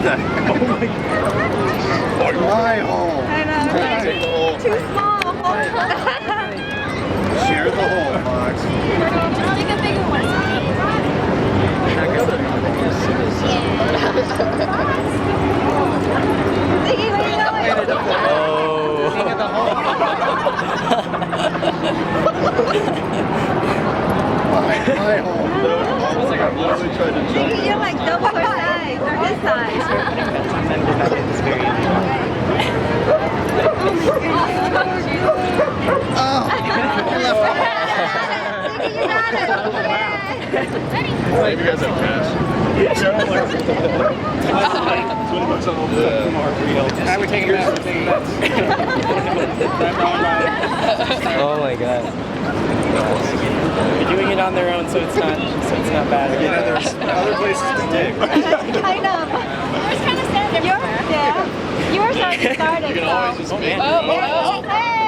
My hole. I know. Take the hole. Too small. Share the hole, Fawkes. Just make a bigger one. Ziggy, what are you doing? King of the hole. My hole. I literally tried to jump. Ziggy, you're like double her size or his size. Oh, Ziggy, you got it. you guys have cash. I would take it back. Oh my god. They're doing it on their own, so it's not bad. You know, there's other places to dig, right? I know. Yours kind of started. Yours, yeah. Yours already started. You can so. always just make Oh, oh, oh. Hey!